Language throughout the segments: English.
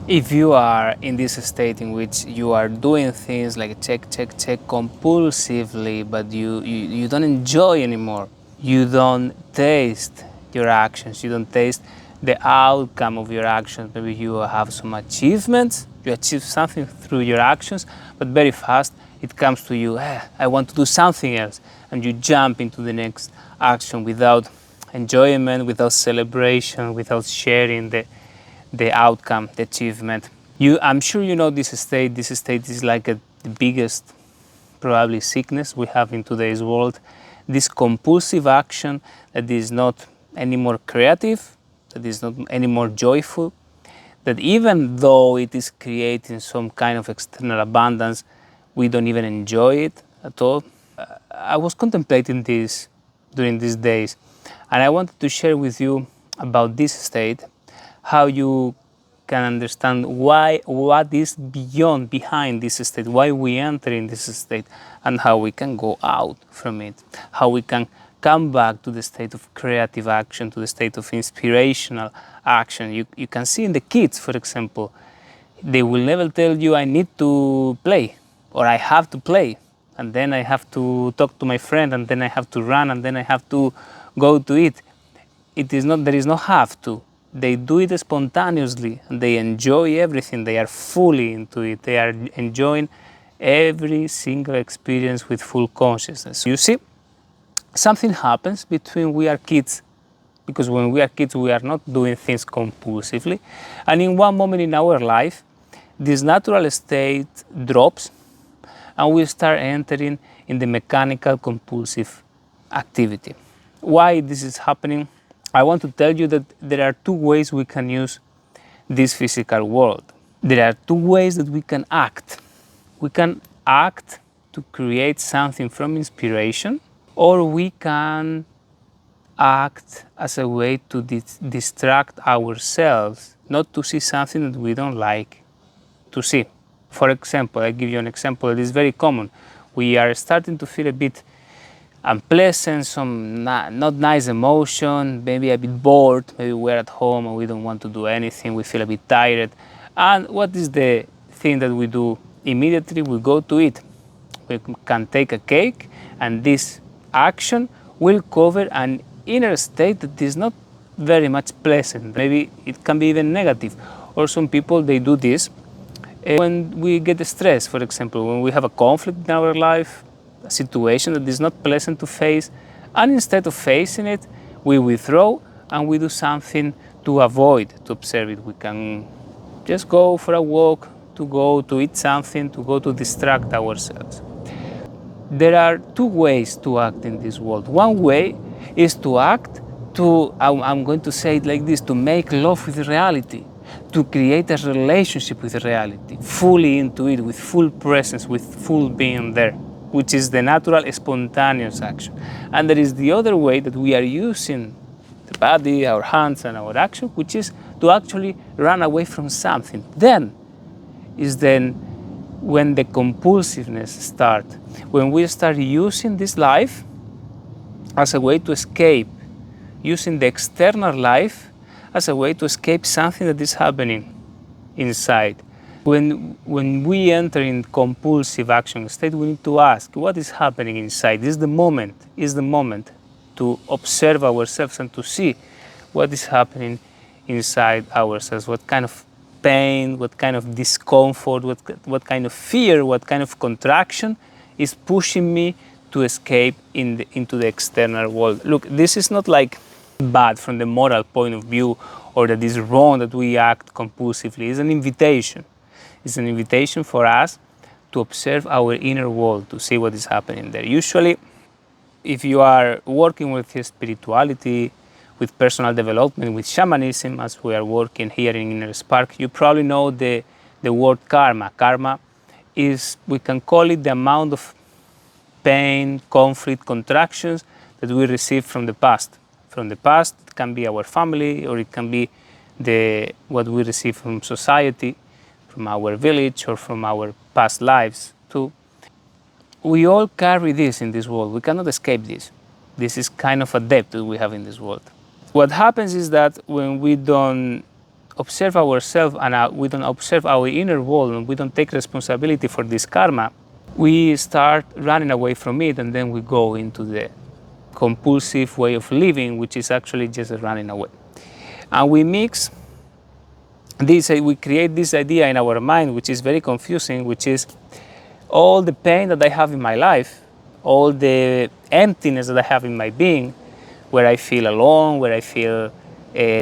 If you are in this state in which you are doing things like check, check, check compulsively, but you don't enjoy anymore, you don't taste your actions, you don't taste the outcome of your actions. Maybe you have some achievements, you achieve something through your actions, but very fast it comes to you, I want to do something else, and you jump into the next action without enjoyment, without celebration, without sharing the outcome, the achievement. I'm sure you know this state. This state is like the biggest, probably, sickness we have in today's world. This compulsive action that is not anymore creative, that is not anymore joyful, that even though it is creating some kind of external abundance, we don't even enjoy it at all. I was contemplating this during these days, and I wanted to share with you about this state, how you can understand what is behind this state, why we enter in this state, and how we can go out from it, how we can come back to the state of creative action, to the state of inspirational action. You can see in the kids, for example, they will never tell you I need to play or I have to play, and then I have to talk to my friend, and then I have to run, and then I have to go to eat. It is not, there is no have to. They do it spontaneously, and they enjoy everything. They are fully into it. They are enjoying every single experience with full consciousness. You see, something happens between we are kids, because when we are kids we are not doing things compulsively, and in one moment in our life this natural state drops and we start entering in the mechanical compulsive activity. Why this is happening? I want to tell you that there are two ways we can use this physical world. There are two ways that we can act. We can act to create something from inspiration, or we can act as a way to distract ourselves, not to see something that we don't like to see. For example, I give you an example that is very common. We are starting to feel a bit unpleasant, some not nice emotion, maybe a bit bored, maybe we're at home and we don't want to do anything, we feel a bit tired. And what is the thing that we do immediately? We go to eat. We can take a cake, and this action will cover an inner state that is not very much pleasant. Maybe it can be even negative. Or some people, they do this when we get stressed, for example, when we have a conflict in our life, a situation that is not pleasant to face, and instead of facing it, we withdraw and we do something to avoid to observe it. We can just go for a walk, to go to eat something, to go to distract ourselves. There are two ways to act in this world. One way is to act to, I'm going to say it like this, to make love with reality, to create a relationship with reality, fully into it, with full presence, with full being there, which is the natural, spontaneous action. And there is the other way that we are using the body, our hands, and our action, which is to actually run away from something. Then when the compulsiveness starts, when we start using this life as a way to escape, using the external life as a way to escape something that is happening inside. When we enter in compulsive action state, we need to ask, what is happening inside? Is the moment to observe ourselves and to see what is happening inside ourselves, what kind of pain, what kind of discomfort, what kind of fear, what kind of contraction is pushing me to escape into the external world. Look, this is not like bad from the moral point of view, or that is wrong that we act compulsively. It's an invitation. It's an invitation for us to observe our inner world, to see what is happening there. Usually, if you are working with spirituality, with personal development, with shamanism, as we are working here in Inner Spark, you probably know the word karma. Karma is, we can call it the amount of pain, conflict, contractions that we receive from the past. From the past, it can be our family, or it can be what we receive from society, from our village, or from our past lives too. We all carry this in this world. We cannot escape this. This is kind of a debt that we have in this world. What happens is that when we don't observe ourselves and we don't observe our inner world and we don't take responsibility for this karma, we start running away from it, and then we go into the compulsive way of living, which is actually just running away. And we mix this, we create this idea in our mind, which is very confusing, which is all the pain that I have in my life, all the emptiness that I have in my being, where I feel alone, where I feel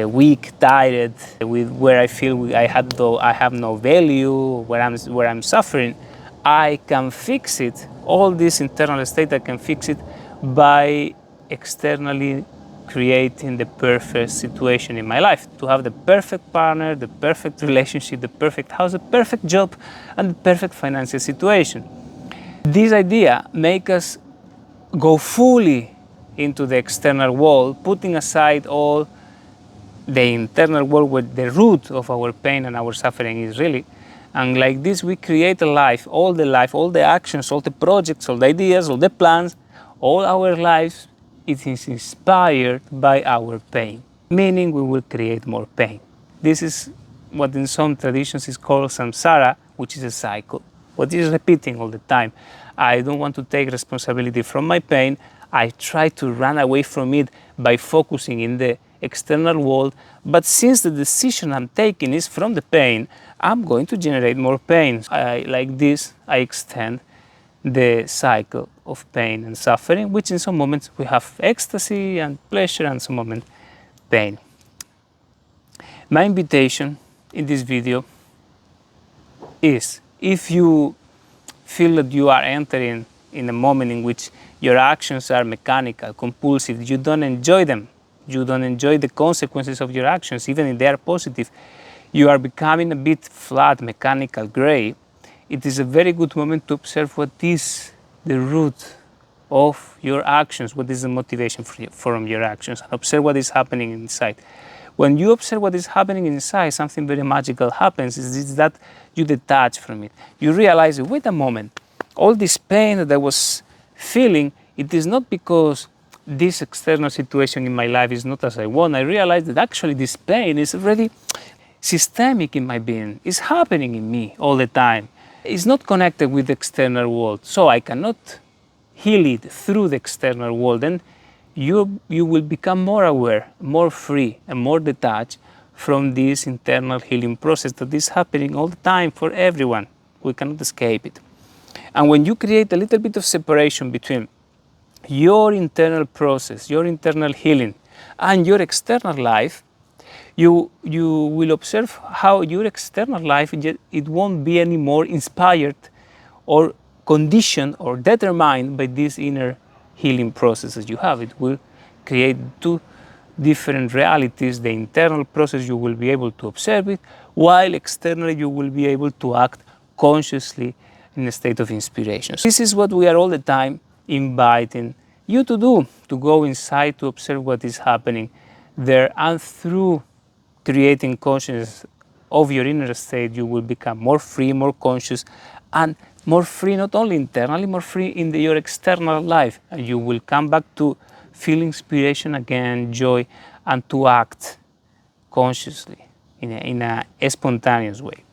weak, tired, where I feel I have no value, where I'm suffering, I can fix it. All this internal state, I can fix it by externally creating the perfect situation in my life, to have the perfect partner, the perfect relationship, the perfect house, the perfect job, and the perfect financial situation. This idea makes us go fully into the external world, putting aside all the internal world where the root of our pain and our suffering is really. And like this, we create a life, all the actions, all the projects, all the ideas, all the plans, all our lives, it is inspired by our pain, meaning we will create more pain. This is what in some traditions is called samsara, which is a cycle, what is repeating all the time. I don't want to take responsibility from my pain. I try to run away from it by focusing in the external world, but since the decision I'm taking is from the pain, I'm going to generate more pain. Like this, I extend the cycle of pain and suffering, which in some moments we have ecstasy and pleasure, and some moments pain. My invitation in this video is, if you feel that you are entering in a moment in which your actions are mechanical, compulsive, you don't enjoy them, you don't enjoy the consequences of your actions, even if they are positive, you are becoming a bit flat, mechanical, gray, it is a very good moment to observe what is the root of your actions, what is the motivation from your actions, and observe what is happening inside. When you observe what is happening inside, something very magical happens, is that you detach from it. You realize, wait a moment, all this pain that I was feeling, it is not because this external situation in my life is not as I want. I realize that actually this pain is already systemic in my being. It's happening in me all the time. It's not connected with the external world, so I cannot heal it through the external world. And you will become more aware, more free, and more detached from this internal healing process that is happening all the time for everyone. We cannot escape it. And when you create a little bit of separation between your internal process, your internal healing, and your external life, you will observe how your external life, it won't be any more inspired or conditioned or determined by this inner healing processes you have. It will create two different realities. The internal process, you will be able to observe it, while externally you will be able to act consciously in a state of inspiration. So this is what we are all the time inviting you to do, to go inside, to observe what is happening there, and through creating consciousness of your inner state, you will become more free, more conscious, and more free not only internally, more free in your external life. And you will come back to feel inspiration again, joy, and to act consciously in a spontaneous way.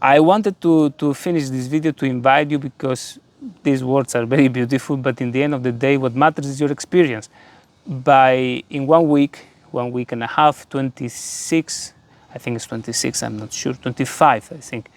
I wanted to finish this video to invite you, because these words are very beautiful, but in the end of the day, what matters is your experience. In 1 week, 1 week and a half, 26, I think it's 26, I'm not sure, 25, I think.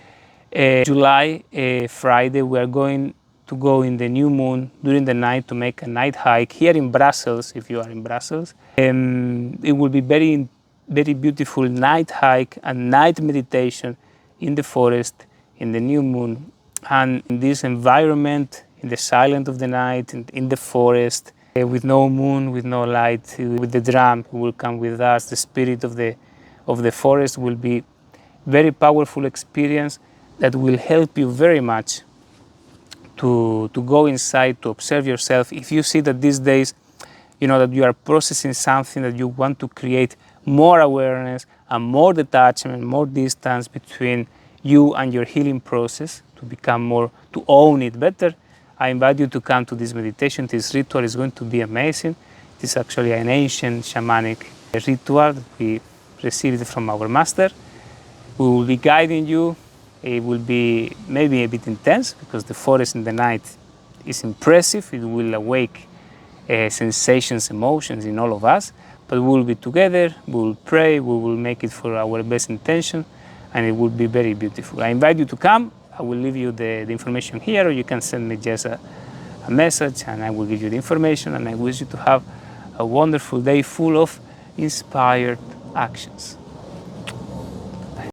July, Friday, we are going to go in the new moon during the night to make a night hike here in Brussels, if you are in Brussels. It will be very, very beautiful night hike and night meditation in the forest, in the new moon, and in this environment, in the silence of the night, in the forest, with no moon, with no light, with the drum who will come with us. The spirit of the forest will be very powerful experience that will help you very much to go inside, to observe yourself. If you see that these days, you know that you are processing something, that you want to create more awareness and more detachment, more distance between you and your healing process, to become more, to own it better, I invite you to come to this meditation. This ritual is going to be amazing. It is actually an ancient shamanic ritual that we received from our master. We will be guiding you. It will be maybe a bit intense because the forest in the night is impressive. It will awake sensations, emotions in all of us. But we will be together, we will pray, we will make it for our best intention, and it will be very beautiful. I invite you to come. I will leave you the information here, or you can send me just a message and I will give you the information. And I wish you to have a wonderful day full of inspired actions.